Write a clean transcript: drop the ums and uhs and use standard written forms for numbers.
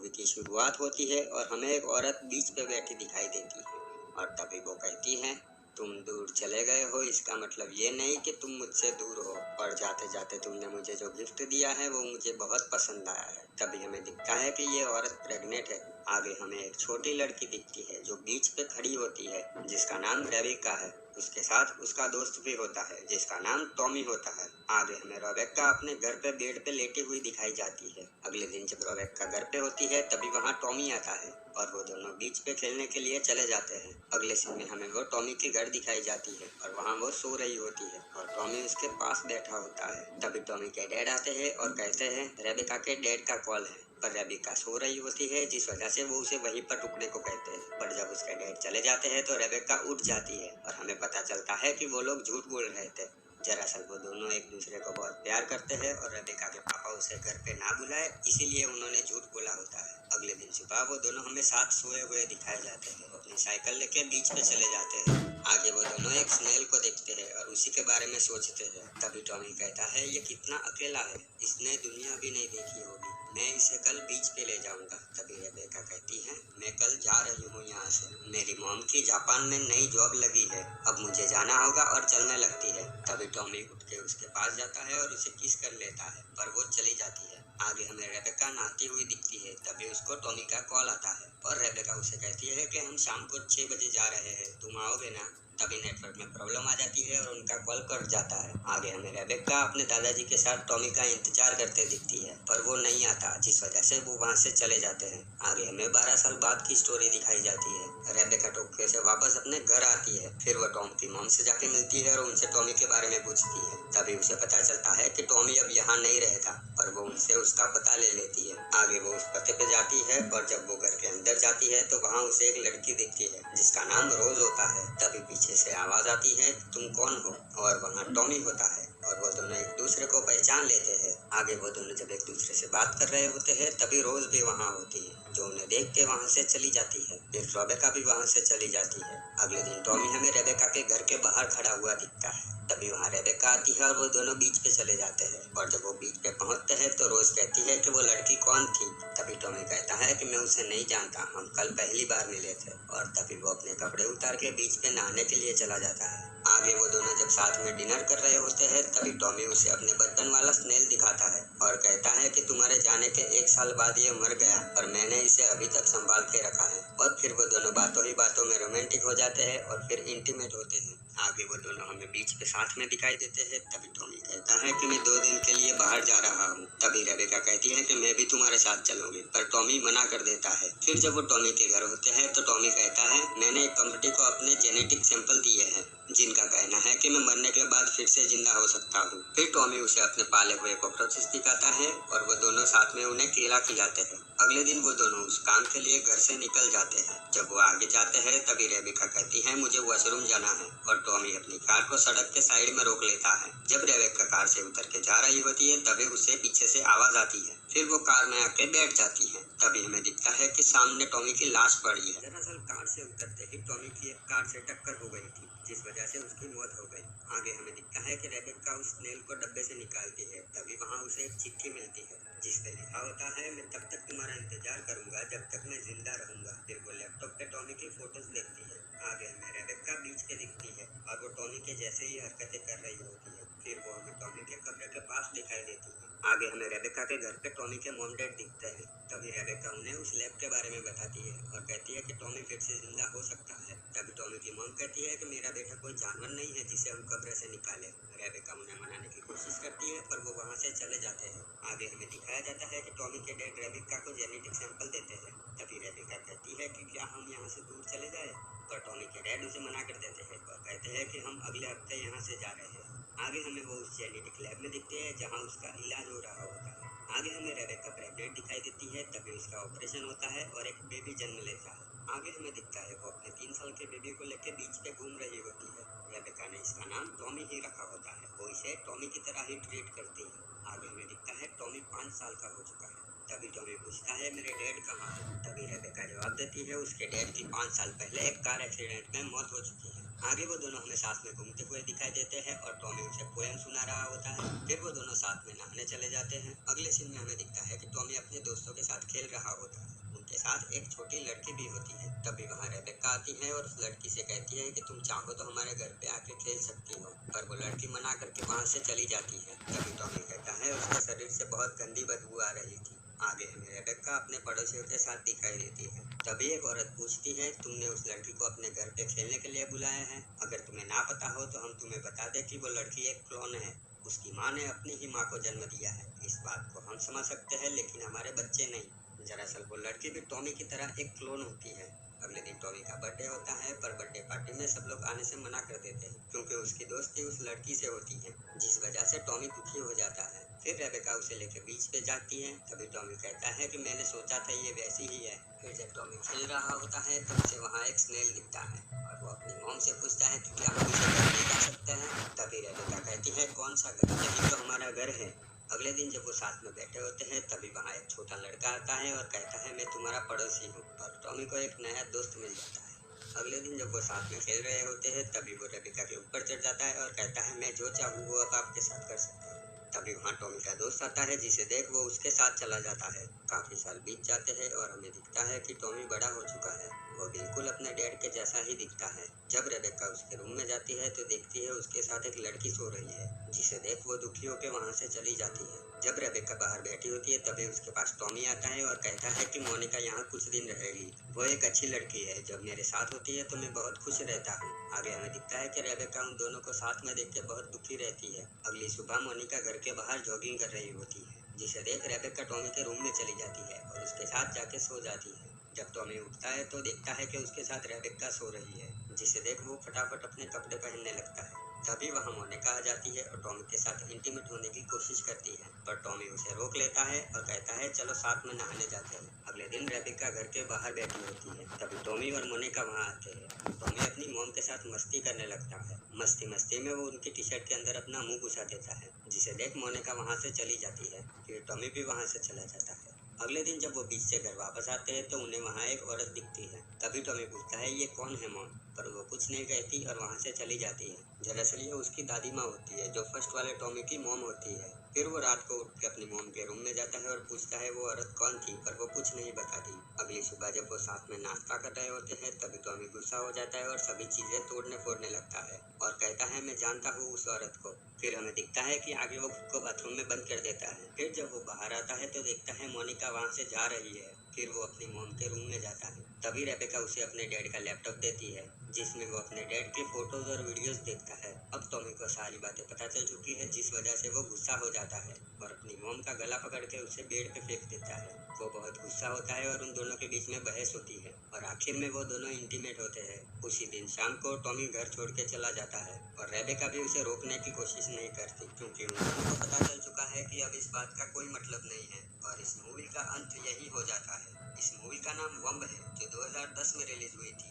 Movie की शुरुआत होती है और हमें एक औरत बीच पे बैठी दिखाई देती है और तभी वो कहती है, तुम दूर चले गए हो इसका मतलब ये नहीं कि तुम मुझसे दूर हो, और जाते जाते तुमने मुझे जो गिफ्ट दिया है वो मुझे बहुत पसंद आया है। तभी हमें दिखता है कि ये औरत प्रेग्नेंट है। आगे हमें एक छोटी लड़की दिखती है जो बीच पे खड़ी होती है, जिसका नाम रेबेका है। उसके साथ उसका दोस्त भी होता है जिसका नाम टॉमी होता है। आगे हमें रेबेका अपने घर पे बेड पे लेटी हुई दिखाई जाती है। अगले दिन जब रेबेका घर पे होती है तभी वहाँ टॉमी आता है और वो दोनों बीच पे खेलने के लिए चले जाते हैं। अगले सीन में हमें वो टॉमी के घर दिखाई जाती है और वहाँ वो सो रही होती है और टॉमी उसके पास बैठा होता है। तभी टॉमी के डैड आते हैं और कहते हैं रेबेका के डैड का कॉल है, पर रेबेका सो रही होती है जिस वजह से वो उसे वहीं पर रुकने को कहते हैं। पर जब उसके डैड चले जाते हैं तो रेबेका उठ जाती है और हमें पता चलता है कि वो लोग झूठ बोल रहे थे। दरअसल वो दोनों एक दूसरे को बहुत प्यार करते हैं और रेबेका के पापा उसे घर पे ना बुलाए इसीलिए उन्होंने झूठ बोला होता है। अगले दिन सुबह वो दोनों हमें साथ सोए हुए दिखाए जाते हैं। वो अपनी साइकिल लेके बीच पे चले जाते हैं। आगे वो दोनों एक स्नेल को देखते हैं और उसी के बारे में सोचते हैं। तभी टॉमी कहता है, ये कितना अकेला है, इसने दुनिया भी नहीं देखी होगी, मैं इसे कल बीच पे ले जाऊंगा। तभी रेबेका कहती है, मैं कल जा रही हूँ यहाँ से, मेरी मॉम की जापान में नई जॉब लगी है, अब मुझे जाना होगा, और चलने लगती है। तभी टॉमी उठ के उसके पास जाता है और उसे किस कर लेता है, पर वो चली जाती है। आगे हमें रेबेका नहाती हुई दिखती है। तभी उसको टॉमी का कॉल आता है और रेबेका उसे कहती है कि हम शाम को 6 बजे जा रहे हैं, तुम आओगे ना। तभी नेटवर्क में प्रॉब्लम आ जाती है और उनका कॉल कट जाता है। आगे हमें रेबेका अपने दादाजी के साथ टॉमी का इंतजार करते दिखती है, पर वो नहीं आता जिस वजह से वो वहाँ से चले जाते हैं। आगे हमें 12 साल बाद की स्टोरी दिखाई जाती है। रेबेका टोक्यो से वापस अपने घर आती है। फिर वो टॉम की मॉम से जाके मिलती है और उनसे टॉमी के बारे में पूछती है। तभी उसे पता चलता है कि टॉमी अब यहाँ नहीं रहता, और वो उनसे उसका पता ले लेती है। आगे वो उस पते पे जाती है और जब वो घर के अंदर जाती है तो वहाँ उसे एक लड़की दिखती है जिसका नाम रोज होता है। तभी पीछे से आवाज आती है, तुम कौन हो, और वहाँ टॉमी होता है और वो दोनों एक दूसरे को पहचान लेते हैं। आगे वो दोनों जब एक दूसरे से बात कर रहे होते हैं तभी रोज भी वहाँ होती है, जो उन्हें देख के वहाँ से चली जाती है। फिर रेबेका भी वहाँ से चली जाती है। अगले दिन टॉमी हमें रेबेका के घर के बाहर खड़ा हुआ दिखता है। तभी वहाँ रेबेका आती है और वो दोनों बीच पे चले जाते हैं, और जब वो बीच पे पहुँचते हैं तो रोज कहती है कि वो लड़की कौन थी। तभी टॉमी कहता है कि मैं उसे नहीं जानता, हम कल पहली बार मिले थे, और तभी वो अपने कपड़े उतार के बीच पे नहाने के लिए चला जाता है। आगे वो दोनों जब साथ में डिनर कर रहे होते हैं तभी टॉमी उसे अपने बचपन वाला स्नेल दिखाता है और कहता है कि तुम्हारे जाने के 1 साल बाद ये मर गया और मैंने इसे अभी तक संभाल के रखा है। और फिर वो दोनों बातों ही बातों में रोमांटिक हो जाते हैं और फिर इंटीमेट होते हैं। आगे वो दोनों हमें बीच पे साथ में दिखाई देते हैं। तभी टॉमी कहता है कि मैं 2 दिन के लिए बाहर जा रहा हूँ। तभी रेबेका कहती है कि मैं भी तुम्हारे साथ चलूंगी, पर टॉमी मना कर देता है। फिर जब वो टॉमी के घर होते हैं तो टॉमी कहता है, मैंने एक कंपनी को अपने जेनेटिक सैंपल दिए हैं जिनका कहना है कि मैं मरने के बाद फिर से जिंदा हो सकता हूँ। फिर टॉमी उसे अपने पाले हुए कॉकरोचेस दिखाता है और वो दोनों साथ में उन्हें केला खिलाते हैं। अगले दिन वो दोनों उस काम के लिए घर से निकल जाते हैं। जब वो आगे जाते हैं तभी रेबेका कहती है, मुझे वॉशरूम जाना है, और टॉमी अपनी कार को सड़क के साइड में रोक लेता है। जब रेबेका कार से उतर के जा रही होती है तभी उसे पीछे से आवाज आती है। फिर वो कार में आके बैठ जाती है। तभी हमें दिखता है कि सामने टॉमी की लाश पड़ी है। दरअसल कार से उतरते ही टॉमी की एक कार से टक्कर हो गई थी जिस वजह से उसकी मौत हो गई। आगे हमें दिखता है कि रेबेका उस स्नेल को डब्बे से निकालती है। तभी वहाँ उसे एक चिट्ठी मिलती है जिस पे लिखा होता है, मैं तब तक तुम्हारा इंतजार करूंगा जब तक मैं जिंदा रहूंगा। फिर वो लैपटॉप पे टॉमी की फोटोज देखती है। आगे हमें रेबेका बीच पे दिखती है और वो टॉमी के जैसे ही हरकतें कर रही होती है। फिर वो हमें टॉमी के कमरे के पास दिखाई देती है। आगे हमें रेबेका के घर पे टॉमी के मॉम डैड दिखते हैं। तभी रेबेका उन्हें उस लैब के बारे में बताती है और कहती है कि टॉमी फिर से जिंदा हो सकता है। तभी टॉमी की मॉम कहती है कि मेरा बेटा कोई जानवर नहीं है जिसे हम कब्र से निकाले। रेबेका उन्हें मनाने की कोशिश करती है पर वो वहाँ से चले जाते हैं। आगे हमें दिखाया जाता है कि टॉमी के डैड रेबेका को जेनेटिक सैंपल देते हैं। तभी रेबेका कहती है कि क्या हम यहाँ से दूर चले जाए, पर टॉमी के डैड उसे मना कर देते हैं और कहते हैं कि हम अगले हफ्ते यहाँ से जा रहे हैं। आगे हमें वो उस जेनेटिक लैब में दिखते हैं जहाँ उसका इलाज हो रहा होता है। आगे हमें रेबेका प्रेग्नेंट दिखाई देती है। तभी उसका ऑपरेशन होता है और एक बेबी जन्म लेता है। आगे हमें दिखता है वो अपने 3 साल के बेबी को लेकर बीच पे घूम रही होती है। रेबेका ने इसका नाम टॉमी ही रखा होता है, वो इसे टॉमी की तरह ही ट्रीट करती है। आगे हमें दिखता है टॉमी 5 साल का हो चुका है। तभी टॉमी पूछता है, मेरे डैड कहाँ है। तभी रेबेका जवाब देती है, उसके डैड की 5 साल पहले एक कार एक्सीडेंट में मौत हो चुकी है। आगे वो दोनों हमें साथ में घूमते हुए दिखाई देते हैं और टॉमी उसे पोएम सुना रहा होता है। फिर वो दोनों साथ में नहाने चले जाते हैं। अगले सीन में हमें दिखता है कि टॉमी अपने दोस्तों के साथ खेल रहा होता है। साथ एक छोटी लड़की भी होती है। तभी वहाँ रेबेक्का आती है और उस लड़की से कहती है कि तुम चाहो तो हमारे घर पे आके खेल सकती हो, पर वो लड़की मना करके वहाँ से चली जाती है। तभी टॉमी कहता है उसके शरीर से बहुत गंदी बदबू आ रही थी। आगे हमें रेबेक्का अपने पड़ोसियों के साथ दिखाई देती है। तभी एक औरत पूछती है, तुमने उस लड़की को अपने घर पे खेलने के लिए बुलाया है? अगर तुम्हें ना पता हो तो हम तुम्हें बता दें कि वो लड़की एक क्लोन है। उसकी माँ ने अपनी ही माँ को जन्म दिया है। इस बात को हम समझ सकते हैं, लेकिन हमारे बच्चे नहीं। दरअसल वो लड़की भी टॉमी की तरह एक क्लोन होती है। अगले दिन टॉमी का बर्थडे होता है, पर बर्थडे पार्टी में सब लोग आने से मना कर देते हैं क्योंकि उसकी दोस्ती उस लड़की से होती है, जिस वजह से टॉमी दुखी हो जाता है। फिर रेबेक्का उसे लेकर बीच पे जाती है। तभी टॉमी कहता है कि मैंने सोचा था ये वैसी ही है। फिर जब टॉमी खेल रहा होता है तब उसे वहाँ एक स्नेल दिखता है और वो अपनी मॉम से पूछता है कि क्या हम इसे घर ले जा सकते हैं? तभी रेबेक्का कहती है, कौन सा घर? यही तो हमारा घर है। अगले दिन जब वो साथ में बैठे होते हैं तभी वहाँ एक छोटा लड़का आता है और कहता है, मैं तुम्हारा पड़ोसी हूँ। और टॉमी को एक नया दोस्त मिल जाता है। अगले दिन जब वो साथ में खेल रहे होते हैं तभी वो रेबेक्का के ऊपर चढ़ जाता है और कहता है, मैं जो चाहूँ वो अब आपके साथ कर सकता हूँ। तभी वहाँ टॉमी का दोस्त आता है, जिसे देख वो उसके साथ चला जाता है। काफी साल बीत जाते हैं और हमें दिखता है कि टॉमी बड़ा हो चुका है। वो बिल्कुल अपने डैड के जैसा ही दिखता है। जब रेबेक्का उसके रूम में जाती है तो देखती है उसके साथ एक लड़की सो रही है, जिसे देख वो दुखी होकर वहाँ से चली जाती है। जब रेबेक्का बाहर बैठी होती है तभी उसके पास टॉमी आता है और कहता है कि मोनिका यहाँ कुछ दिन रहेगी। वो एक अच्छी लड़की है, जब मेरे साथ होती है तो मैं बहुत खुश रहता हूँ। आगे हमें दिखता है कि रेबेक्का उन दोनों को साथ में देख के बहुत दुखी रहती है। अगली सुबह मोनिका घर के बाहर जॉगिंग कर रही होती है, जिसे देख रेबेक्का टॉमी के रूम में चली जाती है और उसके साथ जाके सो जाती है। जब टॉमी उठता है तो देखता है कि उसके साथ रेबेक्का सो रही है, जिसे देख वो फटाफट अपने कपड़े पहनने लगता है। तभी वहाँ मोनिका आ जाती है और टॉमी के साथ इंटीमेट होने की कोशिश करती है, पर टॉमी उसे रोक लेता है और कहता है, चलो साथ में नहाने जाते हैं। अगले दिन रेबेक्का घर के बाहर बैठी होती है। तभी टॉमी और मोनिका वहाँ आते हैं। टॉमी अपनी मॉम के साथ मस्ती करने लगता है। मस्ती मस्ती में वो उनकी टी शर्ट के अंदर अपना मुंह घुसा देता है, जिसे देख मोनिका वहाँ से चली जाती है। फिर टॉमी भी वहाँ से चला जाता है। अगले दिन जब वो बीच से घर वापस आते हैं तो उन्हें वहाँ एक औरत दिखती है। तभी टॉमी पूछता है, ये कौन है मॉम? पर वो कुछ नहीं कहती और वहाँ से चली जाती है। दरअसल ये उसकी दादी माँ होती है, जो फर्स्ट वाले टॉमी की मॉम होती है। फिर वो रात को उठ के अपनी मॉम के रूम में जाता है और पूछता है वो औरत कौन थी, पर वो कुछ नहीं बताती। अगली सुबह जब वो साथ में नाश्ता कर रहे होते हैं तभी टॉमी गुस्सा हो जाता है और सभी चीजें तोड़ने फोड़ने लगता है और कहता है, मैं जानता हूँ उस औरत को। फिर हमें दिखता है कि आगे वो खुद को बाथरूम में बंद कर देता है। फिर जब वो बाहर आता है तो देखता है मोनिका वहाँ से जा रही है। फिर वो अपनी मॉम के रूम में जाता है। तभी रेबेक्का उसे अपने डैड का लैपटॉप देती है, जिसमें वो अपने डैड की फोटोज और वीडियोस देखता है। अब टॉमी को सारी बातें पता चल चुकी है, जिस वजह से वो गुस्सा हो जाता है और अपनी मॉम का गला पकड़ के उसे बेड पे फेंक देता है। वो बहुत गुस्सा होता है और उन दोनों के बीच में बहस होती है और आखिर में वो दोनों इंटीमेट होते हैं। उसी दिन शाम को टॉमी घर छोड़ के चला जाता है और रेबेक्का भी उसे रोकने की कोशिश नहीं करती, क्योंकि उन दोनों को पता चल चुका है कि अब इस बात का कोई मतलब नहीं है और इस मूवी का अंत यही हो जाता है। इस मूवी का नाम वंब है, जो 2010 में रिलीज हुई थी।